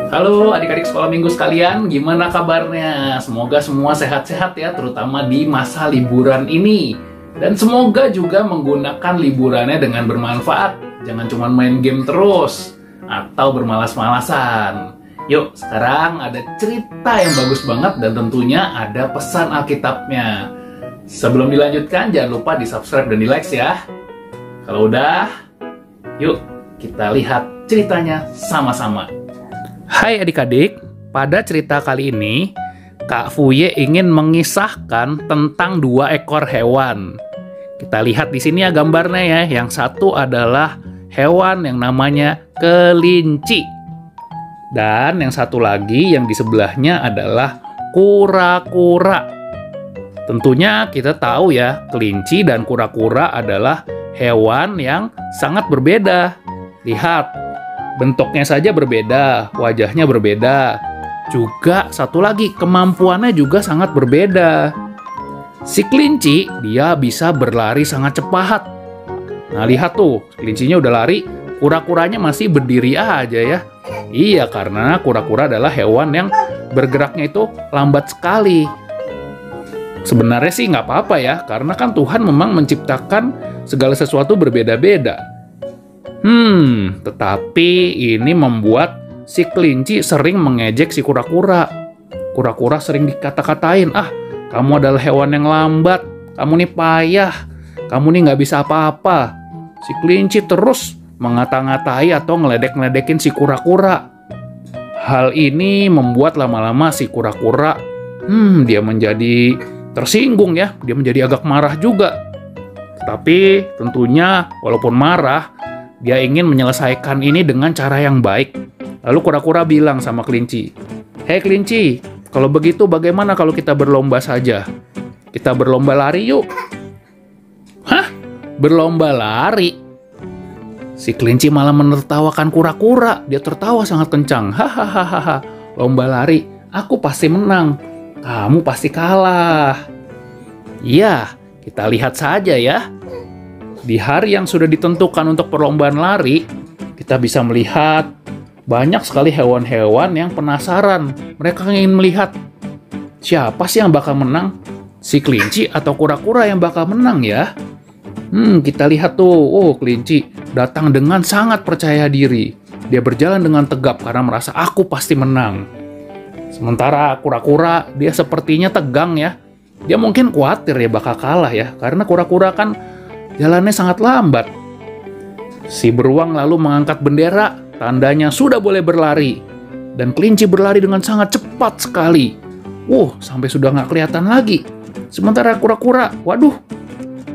Halo adik-adik sekolah minggu sekalian, gimana kabarnya? Semoga semua sehat-sehat ya, terutama di masa liburan ini. Dan semoga juga menggunakan liburannya dengan bermanfaat. Jangan cuma main game terus, atau bermalas-malasan. Yuk, sekarang ada cerita yang bagus banget dan tentunya ada pesan Alkitabnya. Sebelum dilanjutkan, jangan lupa di-subscribe dan di-like ya. Kalau udah, yuk kita lihat ceritanya sama-sama. Hai adik-adik, pada cerita kali ini, Kak Fuye ingin mengisahkan tentang 2 ekor hewan. Kita lihat di sini ya gambarnya ya. Yang satu adalah hewan yang namanya kelinci. Dan yang satu lagi yang di sebelahnya adalah kura-kura. Tentunya kita tahu ya, kelinci dan kura-kura adalah hewan yang sangat berbeda. Lihat. Bentuknya saja berbeda, wajahnya berbeda. Juga satu lagi, kemampuannya juga sangat berbeda. Si kelinci, dia bisa berlari sangat cepat. Nah, lihat tuh, kelincinya udah lari, kura-kuranya masih berdiri aja ya. Iya, karena kura-kura adalah hewan yang bergeraknya itu lambat sekali. Sebenarnya sih nggak apa-apa ya, karena kan Tuhan memang menciptakan segala sesuatu berbeda-beda. Tetapi ini membuat si kelinci sering mengejek si kura-kura. Kura-kura sering dikata-katain, kamu adalah hewan yang lambat, kamu nih payah, kamu nih nggak bisa apa-apa. Si kelinci terus mengata-ngatai atau ngeledek-ngeledekin si kura-kura. Hal ini membuat lama-lama si kura-kura, dia menjadi tersinggung ya, dia menjadi agak marah juga. Tapi tentunya walaupun marah, dia ingin menyelesaikan ini dengan cara yang baik. Lalu kura-kura bilang sama kelinci, "Hei kelinci, kalau begitu bagaimana kalau kita berlomba saja? Kita berlomba lari yuk." Hah? Berlomba lari? Si kelinci malah menertawakan kura-kura. Dia tertawa sangat kencang. Hahaha, lomba lari, aku pasti menang. Kamu pasti kalah. Iya, kita lihat saja ya. Di hari yang sudah ditentukan untuk perlombaan lari, kita bisa melihat banyak sekali hewan-hewan yang penasaran. Mereka ingin melihat siapa sih yang bakal menang, si kelinci atau kura-kura yang bakal menang ya. Kita lihat tuh, kelinci datang dengan sangat percaya diri. Dia berjalan dengan tegap karena merasa aku pasti menang. Sementara kura-kura, dia sepertinya tegang ya. Dia mungkin khawatir ya bakal kalah ya, karena kura-kura kan jalannya sangat lambat. Si beruang lalu mengangkat bendera, tandanya sudah boleh berlari. Dan kelinci berlari dengan sangat cepat sekali. Sampai sudah nggak kelihatan lagi. Sementara kura-kura, waduh,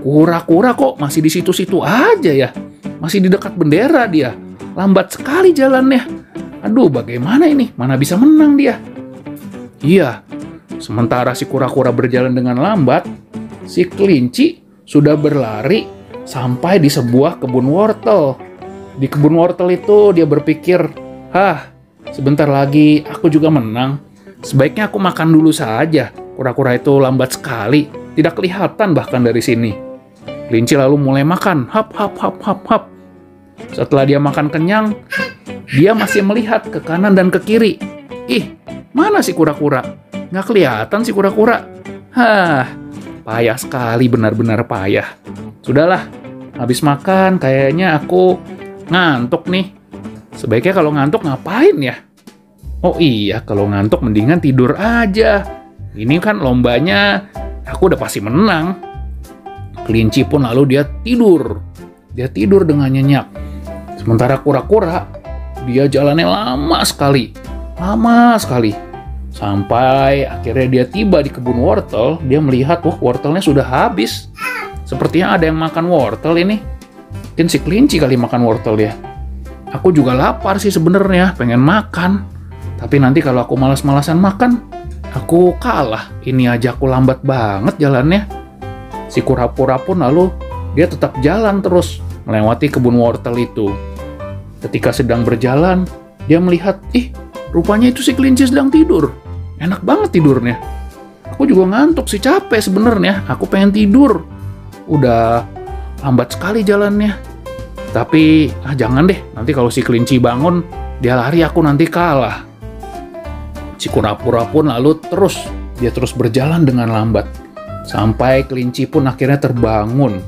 kura-kura kok masih di situ-situ aja ya. Masih di dekat bendera dia. Lambat sekali jalannya. Aduh, bagaimana ini? Mana bisa menang dia? Iya, sementara si kura-kura berjalan dengan lambat, si kelinci sudah berlari sampai di sebuah kebun wortel. Di kebun wortel itu dia berpikir, sebentar lagi aku juga menang. Sebaiknya aku makan dulu saja. Kura-kura itu lambat sekali, tidak kelihatan bahkan dari sini. Kelinci lalu mulai makan, hap hap hap hap hap. Setelah dia makan kenyang, dia masih melihat ke kanan dan ke kiri. Mana si kura-kura? Nggak kelihatan si kura-kura. Payah sekali, benar-benar payah. Sudahlah, habis makan kayaknya aku ngantuk nih. Sebaiknya kalau ngantuk ngapain ya? Oh iya, kalau ngantuk mendingan tidur aja. Ini kan lombanya, aku udah pasti menang. Kelinci pun lalu dia tidur. Dia tidur dengan nyenyak. Sementara kura-kura, dia jalannya lama sekali. Lama sekali. Sampai akhirnya dia tiba di kebun wortel, dia melihat, wortelnya sudah habis. Sepertinya ada yang makan wortel ini. Mungkin si kelinci kali makan wortel ya. Aku juga lapar sih sebenarnya, pengen makan. Tapi nanti kalau aku malas-malasan makan, aku kalah. Ini aja aku lambat banget jalannya. Si kura-kura pun lalu dia tetap jalan terus melewati kebun wortel itu. Ketika sedang berjalan, dia melihat, rupanya itu si kelinci sedang tidur. Enak banget tidurnya. Aku juga ngantuk sih, capek sebenarnya. Aku pengen tidur. Udah lambat sekali jalannya. Tapi jangan deh, nanti kalau si kelinci bangun, dia lari aku nanti kalah. Si kura-kura pun lalu dia terus berjalan dengan lambat. Sampai kelinci pun akhirnya terbangun.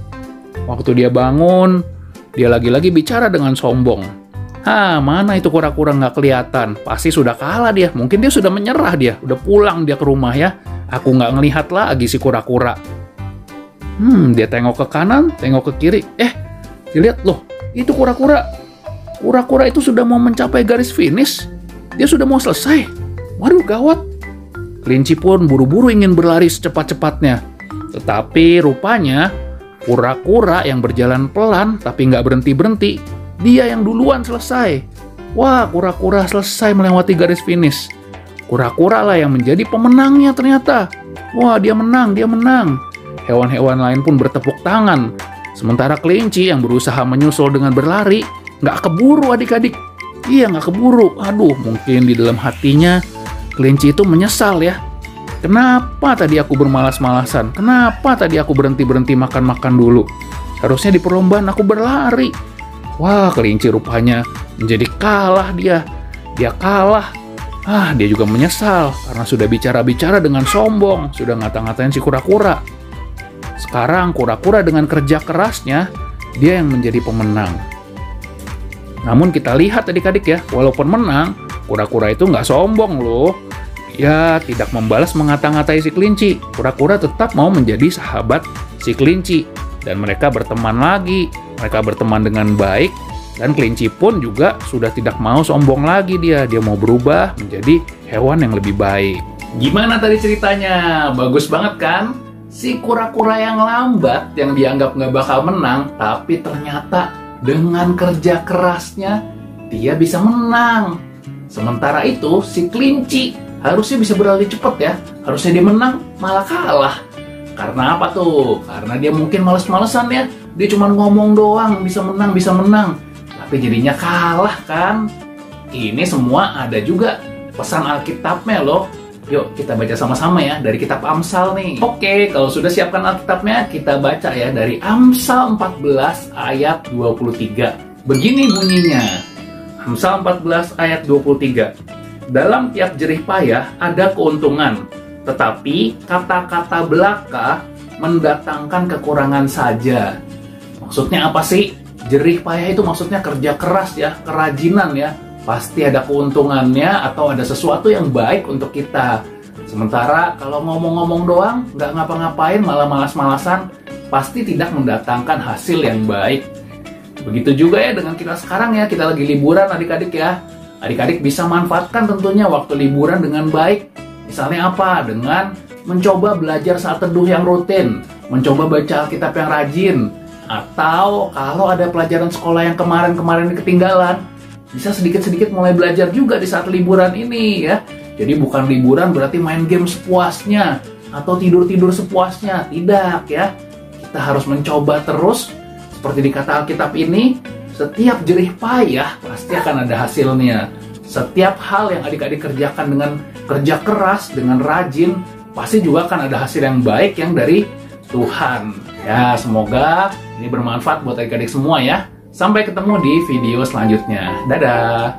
Waktu dia bangun, dia lagi-lagi bicara dengan sombong. Mana itu kura-kura nggak kelihatan? Pasti sudah kalah dia. Mungkin dia sudah menyerah dia. Udah pulang dia ke rumah ya. Aku nggak ngelihat lagi si kura-kura. Dia tengok ke kanan, tengok ke kiri. Dilihat loh, itu kura-kura. Kura-kura itu sudah mau mencapai garis finish. Dia sudah mau selesai. Waduh, gawat. Kelinci pun buru-buru ingin berlari secepat-cepatnya. Tetapi rupanya kura-kura yang berjalan pelan tapi nggak berhenti-berhenti, dia yang duluan selesai. Wah, kura-kura selesai melewati garis finish. Kura-kura lah yang menjadi pemenangnya ternyata. Wah, dia menang. Hewan-hewan lain pun bertepuk tangan. Sementara kelinci yang berusaha menyusul dengan berlari, nggak keburu adik-adik. Iya, nggak keburu. Aduh, mungkin di dalam hatinya kelinci itu menyesal ya. Kenapa tadi aku bermalas-malasan? Kenapa tadi aku berhenti-berhenti makan-makan dulu? Harusnya di perlombaan aku berlari. Wah, kelinci rupanya menjadi kalah dia. Dia kalah. Dia juga menyesal karena sudah bicara-bicara dengan sombong, sudah ngata-ngatain si kura-kura. Sekarang kura-kura dengan kerja kerasnya, dia yang menjadi pemenang. Namun kita lihat adik-adik ya, walaupun menang, kura-kura itu nggak sombong loh. Ya, tidak membalas mengata-ngatai si kelinci. Kura-kura tetap mau menjadi sahabat si kelinci. Dan mereka berteman lagi. Mereka berteman dengan baik. Dan kelinci pun juga sudah tidak mau sombong lagi dia. Dia mau berubah menjadi hewan yang lebih baik. Gimana tadi ceritanya? Bagus banget kan? Si kura-kura yang lambat, yang dianggap nggak bakal menang, tapi ternyata dengan kerja kerasnya, dia bisa menang. Sementara itu, si kelinci harusnya bisa berlari cepat ya. Harusnya dia menang, malah kalah. Karena apa tuh? Karena dia mungkin males-malesan ya. Dia cuma ngomong doang, bisa menang. Tapi jadinya kalah kan? Ini semua ada juga pesan Alkitabnya loh. Yuk kita baca sama-sama ya dari kitab Amsal nih. Oke, kalau sudah siapkan Alkitabnya, kita baca ya dari Amsal 14 ayat 23. Begini bunyinya. Amsal 14 ayat 23. Dalam tiap jerih payah ada keuntungan, tetapi kata-kata belaka mendatangkan kekurangan saja. Maksudnya apa sih? Jerih payah itu maksudnya kerja keras ya, kerajinan ya. Pasti ada keuntungannya atau ada sesuatu yang baik untuk kita. Sementara kalau ngomong-ngomong doang, nggak ngapa-ngapain, malah malas-malasan, pasti tidak mendatangkan hasil yang baik. Begitu juga ya dengan kita sekarang ya, kita lagi liburan adik-adik ya. Adik-adik bisa manfaatkan tentunya waktu liburan dengan baik. Misalnya apa? Dengan mencoba belajar saat teduh yang rutin, mencoba baca Alkitab yang rajin, atau kalau ada pelajaran sekolah yang kemarin-kemarin ketinggalan, bisa sedikit-sedikit mulai belajar juga di saat liburan ini ya. Jadi bukan liburan berarti main game sepuasnya atau tidur-tidur sepuasnya. Tidak ya. Kita harus mencoba terus. Seperti dikata Alkitab ini, setiap jerih payah pasti akan ada hasilnya. Setiap hal yang adik-adik kerjakan dengan kerja keras, dengan rajin, pasti juga akan ada hasil yang baik yang dari Tuhan. Ya, semoga ini bermanfaat buat adik-adik semua ya. Sampai ketemu di video selanjutnya. Dadah!